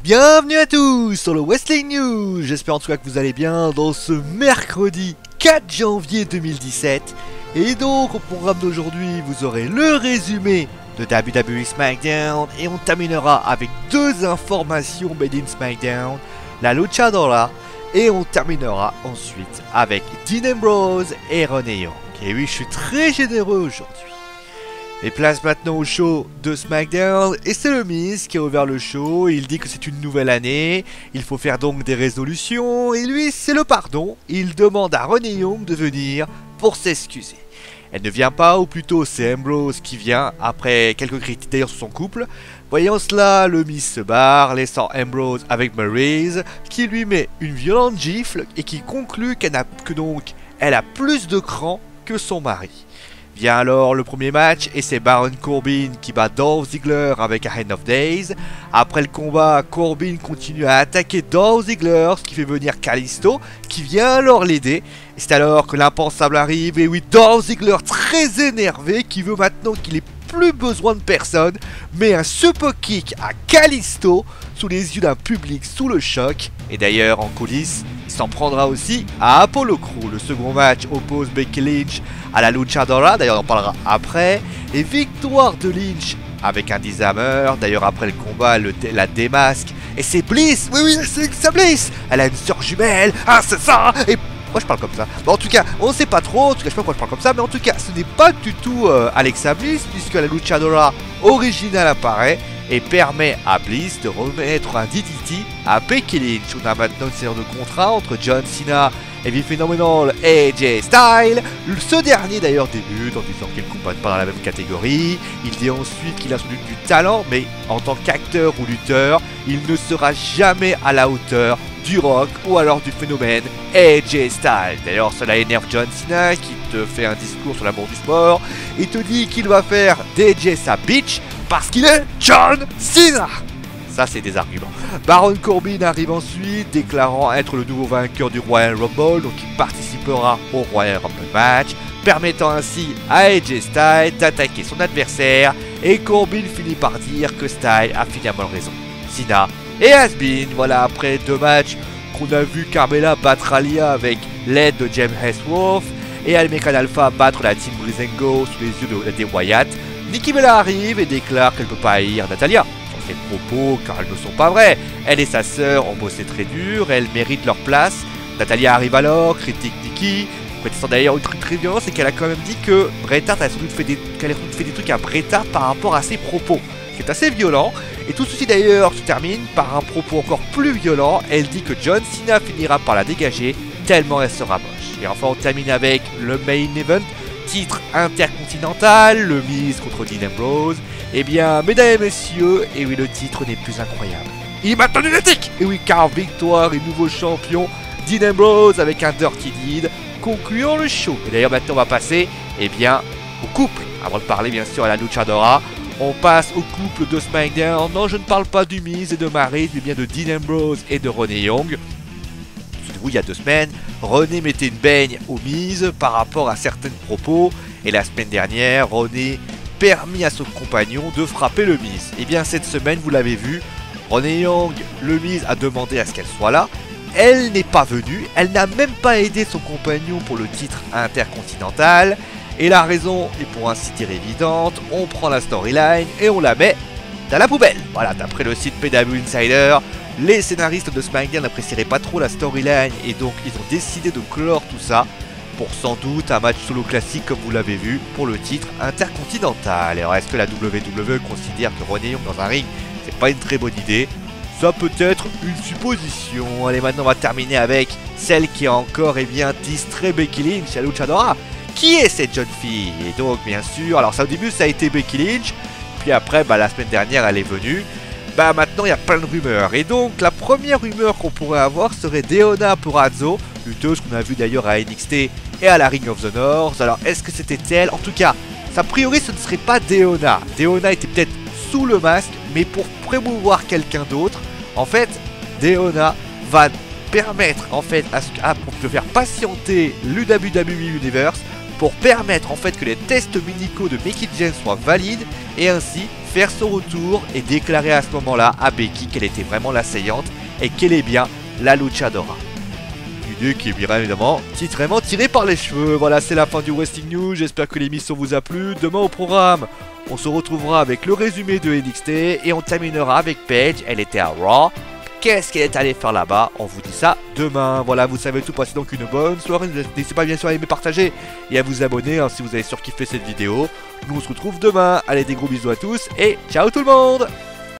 Bienvenue à tous sur le Wrestling News. J'espère en tout cas que vous allez bien dans ce mercredi 4 janvier 2017. Et donc au programme d'aujourd'hui, vous aurez le résumé de WWE SmackDown et on terminera avec deux informations made in SmackDown, la Luchadora, et on terminera ensuite avec Dean Ambrose et Renee Young. Et oui, je suis très généreux aujourd'hui. Et place maintenant au show de SmackDown, et c'est le Miz qui a ouvert le show. Il dit que c'est une nouvelle année, il faut faire donc des résolutions, et lui c'est le pardon. Il demande à Renee Young de venir pour s'excuser. Elle ne vient pas, ou plutôt c'est Ambrose qui vient, après quelques critiques d'ailleurs sur son couple. Voyant cela, le Miz se barre, laissant Ambrose avec Maryse, qui lui met une violente gifle, et qui conclut qu'elle a plus de cran que son mari. Vient alors le premier match et c'est Baron Corbin qui bat Dolph Ziggler avec un End of Days. Après le combat, Corbin continue à attaquer Dolph Ziggler, ce qui fait venir Kalisto qui vient alors l'aider. Et c'est alors que l'impensable arrive, et oui, Dolph Ziggler très énervé qui veut maintenant qu'il ait plus besoin de personne, met un super kick à Kalisto sous les yeux d'un public sous le choc. Et d'ailleurs en coulisses, il s'en prendra aussi à Apollo Crews. Le second match oppose Becky Lynch à la Luchadora, d'ailleurs on en parlera après. Et victoire de Lynch avec un Dishammer. D'ailleurs après le combat, la démasque. Et c'est Bliss, oui c'est Bliss. Elle a une sœur jumelle, ah c'est ça. Et moi je parle comme ça. Bon, en tout cas, on sait pas trop, en tout cas je sais pas pourquoi je parle comme ça, mais en tout cas ce n'est pas du tout Alexa Bliss, puisque la Luchadora originale apparaît et permet à Bliss de remettre un DDT à Becky Lynch. On a maintenant une série de contrats entre John Cena et The Phenomenal AJ Styles. Ce dernier d'ailleurs débute en disant qu'il ne combat pas dans la même catégorie. Il dit ensuite qu'il a sans doute du talent, mais en tant qu'acteur ou lutteur, il ne sera jamais à la hauteur du Rock ou alors du phénomène AJ Styles. D'ailleurs cela énerve John Cena qui te fait un discours sur l'amour du sport et te dit qu'il va faire d'AJ sa bitch parce qu'il est John Cena. Ça c'est des arguments. Baron Corbin arrive ensuite, déclarant être le nouveau vainqueur du Royal Rumble, donc il participera au Royal Rumble match, permettant ainsi à AJ Styles d'attaquer son adversaire, et Corbin finit par dire que Styles a finalement raison. Cena et Has-Been, voilà, après deux matchs qu'on a vu Carmella battre Alia avec l'aide de James Ellsworth et American Alpha battre la Team Breezango sous les yeux des Wyatt. Nikki Bella arrive et déclare qu'elle ne peut pas haïr Natalya sur ses propos car elles ne sont pas vraies. Elle et sa sœur ont bossé très dur, elles méritent leur place. Natalya arrive alors, critique Nikki, prétendant d'ailleurs une truc très violent, c'est qu'elle a quand même dit que Bret Hart a sans doute fait des trucs à Bret Hart par rapport à ses propos. C'est assez violent, et tout ceci d'ailleurs se termine par un propos encore plus violent. Elle dit que John Cena finira par la dégager tellement elle sera moche. Et enfin on termine avec le main event, titre intercontinental, le Miz contre Dean Ambrose. Et bien mesdames et messieurs, et oui le titre n'est plus incroyable, il est maintenant lunatique. Et oui car victoire et nouveau champion Dean Ambrose avec un Dirty Deed concluant le show. Et d'ailleurs maintenant on va passer au couple, avant de parler bien sûr à la Luchadora. On passe au couple de SmackDown. Non, je ne parle pas du Miz et de Maryse, mais bien de Dean Ambrose et de Renee Young. Souvenez-vous, il y a 2 semaines, Renee mettait une baigne au Miz par rapport à certains propos. Et la semaine dernière, Renee permit à son compagnon de frapper le Miz. Et bien cette semaine, vous l'avez vu, Renee Young, le Miz a demandé à ce qu'elle soit là. Elle n'est pas venue, elle n'a même pas aidé son compagnon pour le titre intercontinental. Et la raison est pour ainsi dire évidente, on prend la storyline et on la met dans la poubelle. Voilà, d'après le site PW Insider, les scénaristes de SmackDown n'apprécieraient pas trop la storyline et donc ils ont décidé de clore tout ça pour sans doute un match solo classique comme vous l'avez vu pour le titre intercontinental. Alors est-ce que la WWE considère que Renee Young dans un ring, c'est pas une très bonne idée? Ça peut être une supposition. Allez, maintenant on va terminer avec celle qui a encore distrait Becky Lynch à Luchadora. Qui est cette jeune fille? Et donc bien sûr, alors ça au début ça a été Becky Lynch, puis après la semaine dernière elle est venue. Maintenant il y a plein de rumeurs, et donc la première rumeur qu'on pourrait avoir serait Deonna Purrazzo, lutteuse qu'on a vu d'ailleurs à NXT et à la Ring of the North. Alors est-ce que c'était elle? En tout cas, a priori ce ne serait pas Deonna. Deonna était peut-être sous le masque, mais pour promouvoir quelqu'un d'autre. En fait, Deonna va permettre en fait de faire patienter le WWE Universe pour permettre en fait que les tests médicaux de Mickie James soient valides et ainsi faire son retour et déclarer à ce moment-là à Becky qu'elle était vraiment l'assaillante et qu'elle est bien la luchadora. Une idée qui est bien évidemment vraiment tirée par les cheveux. Voilà, c'est la fin du Wrestling News. J'espère que l'émission vous a plu. Demain au programme, on se retrouvera avec le résumé de NXT et on terminera avec Paige. Elle était à Raw. Qu'est-ce qu'elle est allée faire là-bas? On vous dit ça demain. Voilà, vous savez tout. Passez donc une bonne soirée. N'hésitez pas bien sûr à aimer, partager et à vous abonner si vous avez surkiffé cette vidéo. Nous on se retrouve demain. Allez, des gros bisous à tous et ciao tout le monde!